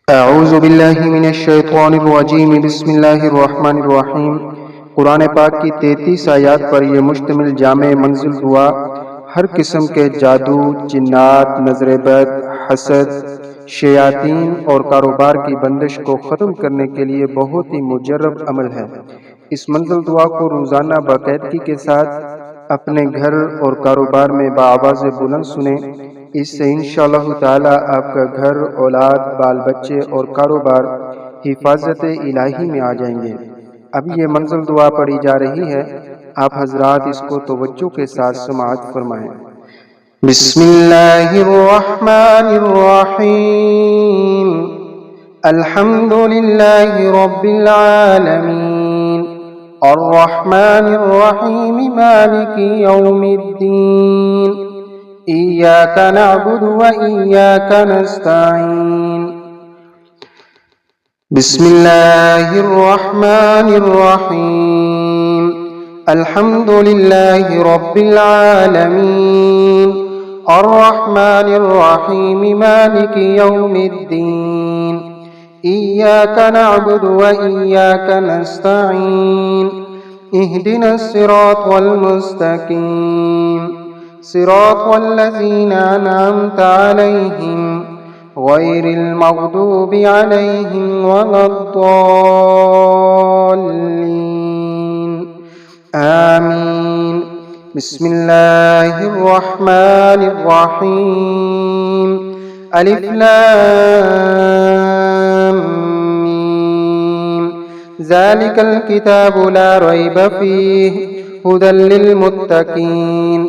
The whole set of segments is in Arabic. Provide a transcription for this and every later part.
अऊज़ु बिल्लाहि मिनश्शैतानिर्रजीम बिस्मिल्लाहिर्रहमानिर्रहीम। कुरान पाक की 33 आयत पर यह मुश्तमिल जामे मंजिल दुआ हर किस्म के जादू, जिन्नात, नजर बद, हसद, शयातीन और कारोबार की बंदिश को ख़त्म करने के लिए बहुत ही मुजर्रब अमल है। इस मंजिल दुआ को रोज़ाना बाकायदगी के साथ अपने घर और कारोबार में बाआवाज़ बुलंद सुने। इससे इंशाअल्लाह ताला आपका घर, औलाद, बाल बच्चे और कारोबार हिफाजत इलाही में आ जाएंगे। अब ये मंजिल दुआ पढ़ी जा रही है, आप हजरात इसको तवज्जो के साथ समाअत फरमाएं। बिस्मिल्लाहिर्रहमानिर्रहीम। अल्हम्दुलिल्लाहि रब्बिल आलमीन अर्रहमानिर्रहीम मालिकि यौमिद्दीन इय्याका नअबुदु व इय्याका नस्तईन। बिस्मिल्लाहिर्रहमानिर्रहीम। अल्हम्दुलिल्लाहि रब्बिल आलमीन अर्रहमानिर्रहीम मालिकि यौमिद्दीन इय्याका नअबुदु व इय्याका नस्तईन। इहदिनस सिरातल मुस्तकीम सिरातल लज़ीना अनअमता अलैहिम गैरिल मग़दूबि अलैहिम वलद्दाल्लीन। आमीन। बिस्मिल्लाहिर्रहमानिर्रहीम। अलिफ लाम मीम। ज़ालिकल किताबु ला रैब फ़ीहि हुदल लिलमुत्तक़ीन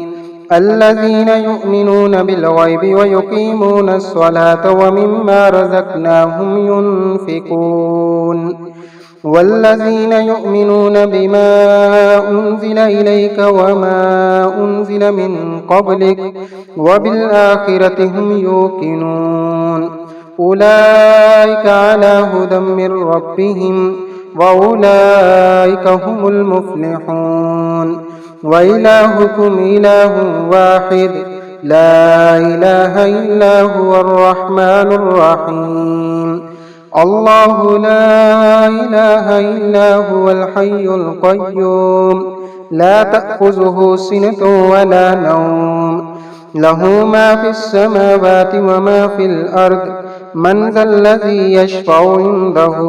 अल्लज़ीना युमिनून बिलग़ैबि व युक़ीमूनस्सलाता व मिम्मा रज़क़नाहुम युनफ़िक़ून वल्लज़ीना युमिनून बिमा उन्ज़िल इलैक व मा उन्ज़िल मिन क़ब्लिक व बिल आखिरति हुम युक़िनून उलाइका अला हुदम मिर रब्बिहिम व उलाइका हुमुल मुफ़्लिहून। व इलाहुकुम इलाहुन वाहिद ला इलाहा इल्ला हुवर रहमानुर रहीम। अल्लाहु ला इलाहा इल्ला हुवल हय्युल क़य्यूम ला तअख़ुज़ुहु सिनतुन व ला नौम लहू मा फ़िस समावाति व मा फ़िल अर्द मन ज़ल्लज़ी यशफ़अु इंदहु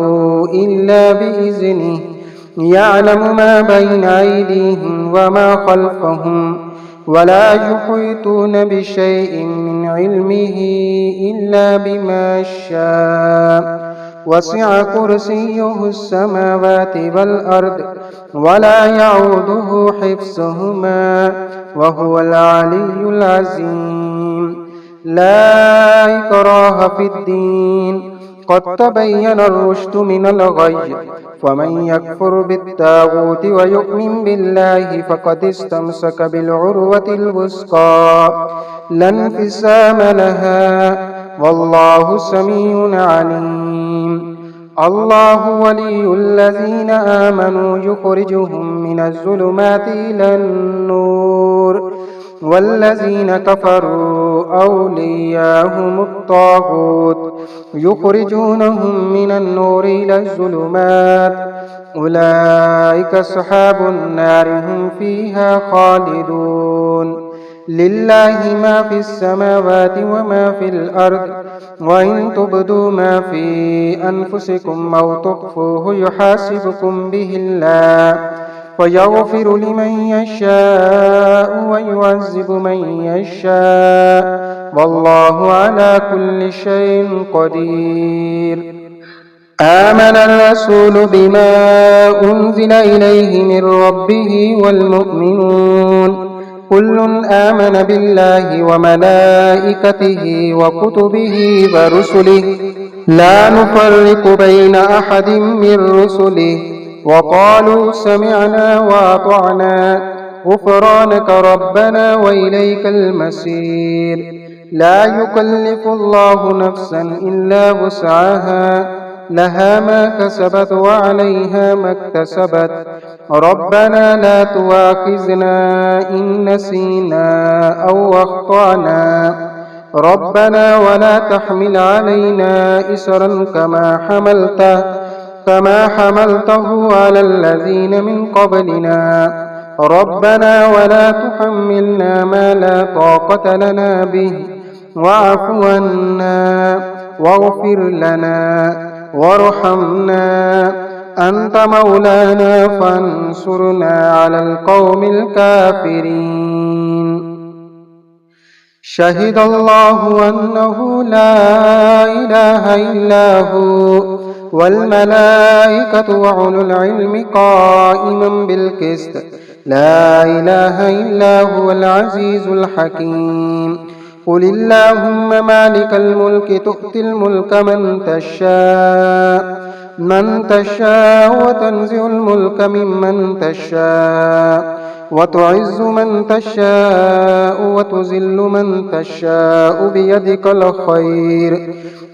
इल्ला बिइज़्निहि यअलमु मा बैन अयदीहिम व मा ख़ल्फ़हुम वला युहीतून बिशैइन मिन इल्मिही इल्ला बिमा शाअ वसिअ कुर्सियुहुस समावाति वल अर्द वला यऊदुहु हिफ्ज़ुहुमा व हुवल अलिय्युल अज़ीम। ला इक्राहा फ़िद्दीन क़द तबय्यना अर्रुश्दु मिनल ग़य्य फ़मन यकफ़ुर बित्ताग़ूति व यु'मिन बिल्लाहि फ़क़द इस्तमसक बिलउर्वतिल वुस्क़ा ला इंफ़िसाम लहा वल्लाहु समीउन अलीम। अल्लाहु वलियुल्लज़ीना आमनू युख़रिजुहुम मिनज़्ज़ुलुमाति इलन नूर वल्लज़ीना कफ़रू औलियाहुमुत ताग़ूत युख़रिजूनहुम मिनन नूरि इलज़्ज़ुलुमात उलाइका अस्हाबुन नारि हुम फ़ीहा ख़ालिदून। लिल्लाहि मा फ़िस समावाति व मा फ़िल अर्द व इन तुब्दू मा फ़ी अनफुसिकुम औ तुख़्फ़ूहु युहासिबकुम बिहिल्लाह फ़यग़फ़िरु लिमन यशाअ व युअज़्ज़िबु मन यशाअ वल्लाहु अला कुल्लि शैइन क़दीर। आमन अर्रसूलु बिमा उन्ज़िल इलैहि मिर रब्बिहि वल मुअ्मिनून कुल्लुन आमन बिल्लाहि व मलाइकतिहि व कुतुबिहि व रुसुलिहि ला नुफ़र्रिक़ु बैन अहदिम मिर रुसुलिहि व क़ालू समिअना व अतअना ग़ुफ़रानक रब्बना व इलैकल मसीर। ला युकल्लिफ़ुल्लाहु नफ़्सन इल्ला वुस्अहा लहा मा कसबत व अलैहा मक्तसबत रब्बना ला तुआख़िज़ना इन नसीना औ अख़्ताअना ربنا ولا تحمل علينا إسرا كما حملته على الذين من قبلنا ربنا ولا تحملنا ما لا طاقة لنا به واعف عنا واغفر لنا وارحمنا أنت مولانا فانصرنا على القوم الكافرين. شهد الله أنه لا إله إلا هو والملائكة وأولو العلم قائما بالقسط لا إله إلا هو العزيز الحكيم. قل اللهم مالك الملك تؤتي الملك من تشاء وتنزع الملك ممن تشاء وتعز من تشاء وتذل من تشاء بيدك الخير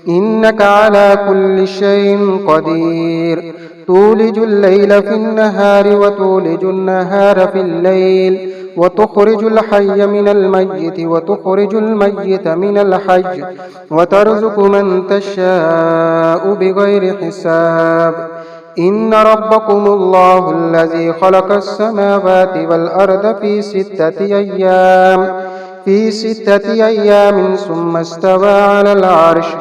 إنك على كل شيء قدير. تولج الليل في النهار وتولج النهار في الليل وتخرج الحي من الميت وتخرج الميت من الحي وترزق من تشاء بغير حساب. إن ربكم الله الذي خلق السماوات والأرض في ستة أيام ثم استوى على العرش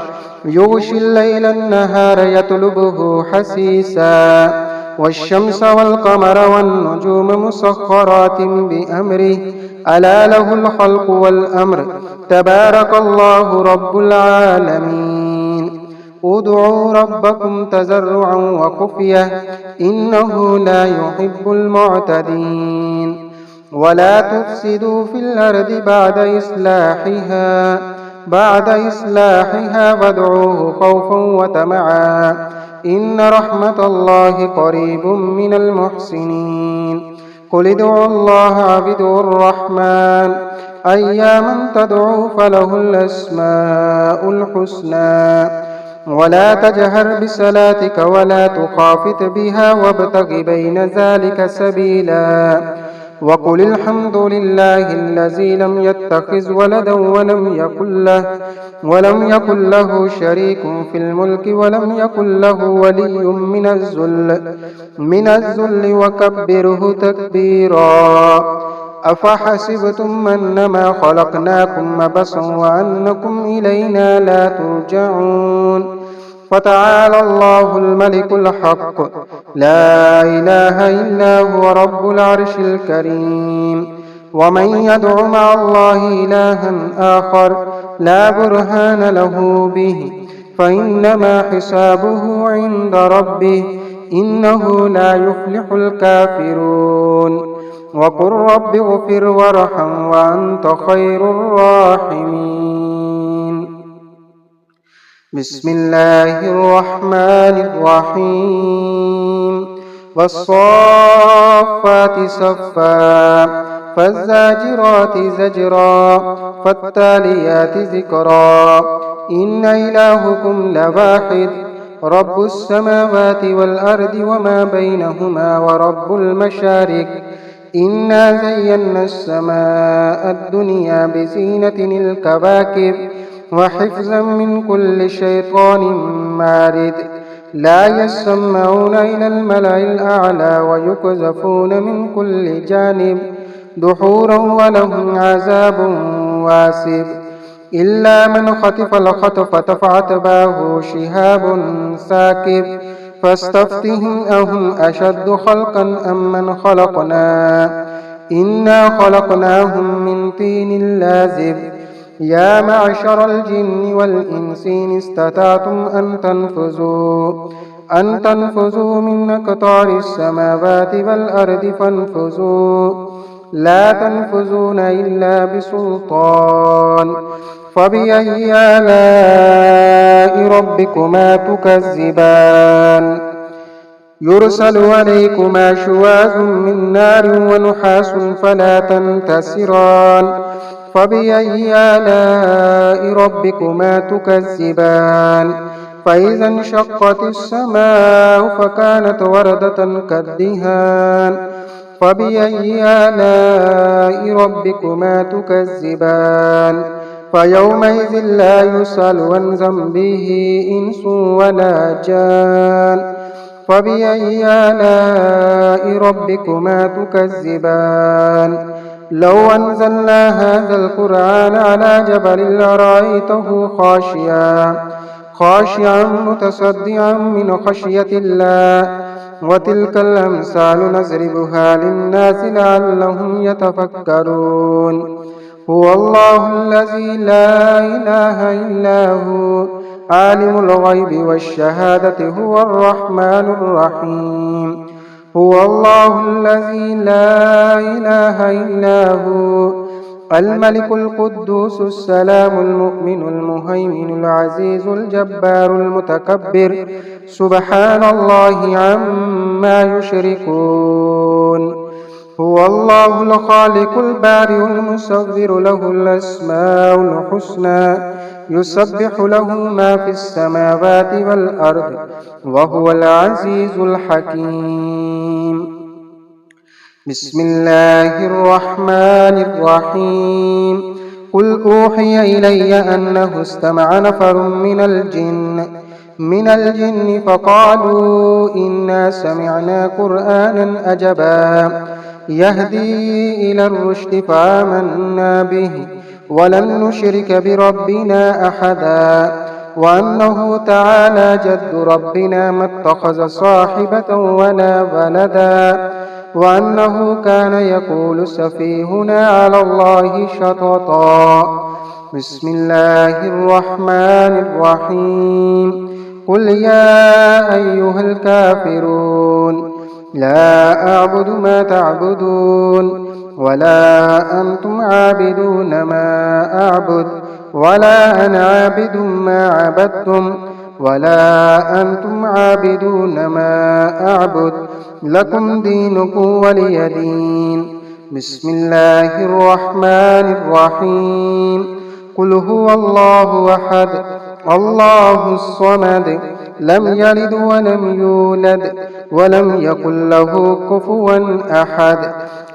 يغشي الليل النهار يطلبه حثيثا والشمس والقمر والنجوم مسخرات بأمره ألا له الخلق والأمر تبارك الله رب العالمين. ادعوا ربكم تضرعا وخفية إنه لا يحب المعتدين. ولا تفسدوا في الأرض بعد إصلاحها وادعوه خوفا وطمعا إن رحمة الله قريب من المحسنين. قل ادعوا الله أو ادعوا الرحمن أياما تدعوا فله الأسماء الحسنى. ولا تجهر بصلاتك ولا تخافت بها وابتغ بين ذلك سبيلا. وقل الحمد لله الذي لم يتخذ ولدا ولم يكن له شريك في الملك ولم يكن له ولي من الذل وكبره تكبيرا. أفحسبتم أنما خلقناكم عبثا وأنكم إلينا لا ترجعون. فتعالى الله الملك الحق لا إله إلا هو رب العرش الكريم. ومن يدع مع الله إلها آخر لا برهان له به فإنما حسابه عند ربه إنه لا يفلح الكافرون. وقل رب اغفر وارحم وأنت خير الراحمين. بسم الله الرحمن الرحيم. والصافات صفا فالزاجرات زجرا فالتاليات ذكرا إن إلهكم لواحد رب السماوات والأرض وما بينهما ورب المشارق. إنا زينا السماء الدنيا بزينة الكواكب وحفظا من كل شيطان مارد. لا يسمعون إلى الملأ الأعلى ويقذفون من كل جانب دحورا ولهم عذاب واسب. إلا من خطف الخطفة فأتبعه شهاب ثاقب. فاستفتهم أهم أشد خلقا أم من خلقنا إنا خلقناهم من طين لازب. يا معشر الجن والإنس إن استطعتم أن تنفذوا من أقطار السماوات والأرض فانفذوا لا تنفذون إلا بسلطان. فبأي آلاء ربكما تكذبان. يرسل عليكما شواظ من نار ونحاس فلا تنتصران. فبأي آلاء ربكما تكذبان. فإذا انشقت السماء فكانت وردة كالدهان. فبأي آلاء ربكما تكذبان. فيومئذ لا يسأل عن ذنبه إنس ولا جان. فبأي آلاء ربكما تكذبان؟ لو أنزلنا هذا القرآن على جبل لرأيته خاشعا متصدعا من خشية الله. وتلك الأمثال نضربها للناس لعلهم يتفكرون. هو الله الذي لا إله إلا هو عالم الغيب والشهادة هو الرحمن الرحيم. هو الله الذي لا إله إلا هو الملك القدوس السلام المؤمن المهيمن العزيز الجبار المتكبر سبحان الله عما يشركون. هو الله الخالق البارئ المصور له الأسماء الحسنى يسبح له ما في السماوات والأرض وهو العزيز الحكيم. بسم الله الرحمن الرحيم. قل أوحي إلي أنه استمع نفر من الجن فقالوا إنا سمعنا قرآنا عجبا يهدي إلى الرشد فآمنا به ولن نشرك بربنا أحدا. وأنه تعالى جد ربنا ما اتخذ صاحبة ولا ولدا. وأنه كان يقول سفيهنا على الله شططا. بسم الله الرحمن الرحيم. قل يا أيها الكافرون لا أعبد ما تعبدون ولا أنتم عابدون ما أعبد ولا أنا عابد ما عبدتم ولا أنتم عابدون ما أعبد لكم دينكم ولي دين. بسم الله الرحمن الرحيم. قل هو الله أحد الله الصمد لم يلد ولم يولد ولم يكن له كفوا أحد.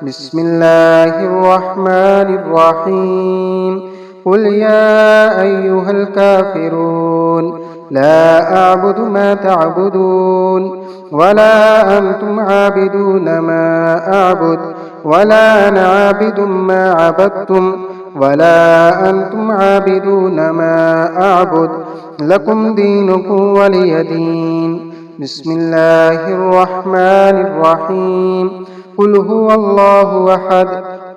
بسم الله الرحمن الرحيم. قل يا أيها الكافرون لا أعبد ما تعبدون ولا أنتم عابدون ما أعبد ولا أنا عابد ما عبدتم ولا أنتم عابدون ما أعبد لكم دينكم ولي دين. بسم الله الرحمن الرحيم. قل هو الله أحد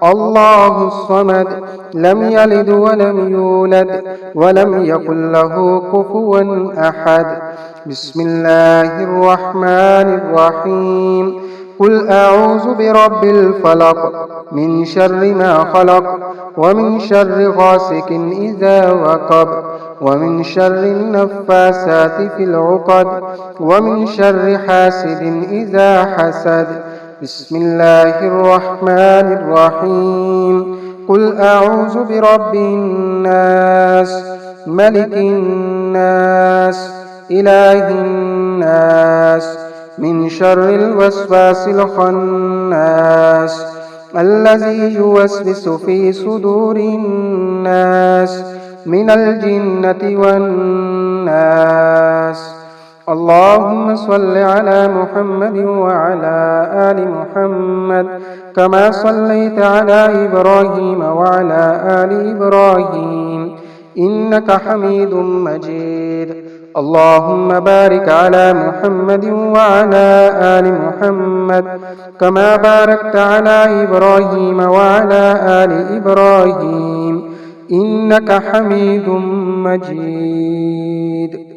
الله الصمد لم يلد ولم يولد ولم يكن له كفوا أحد. بسم الله الرحمن الرحيم. قل أعوذ برب الفلق من شر ما خلق ومن شر غاسق إذا وقب ومن شر النفاسات في العقد ومن شر حاسد إذا حسد. بسم الله الرحمن الرحيم. قل أعوذ برب الناس ملك الناس إله الناس من شر الوسواس الخناس الذي يوسوس في صدور الناس من الجنة والناس. اللهم صل على محمد وعلى آل محمد كما صليت على إبراهيم وعلى آل إبراهيم إنك حميد مجيد. اللهم بارك على محمد وعلى آل محمد كما باركت على إبراهيم وعلى آل إبراهيم إنك حميد مجيد.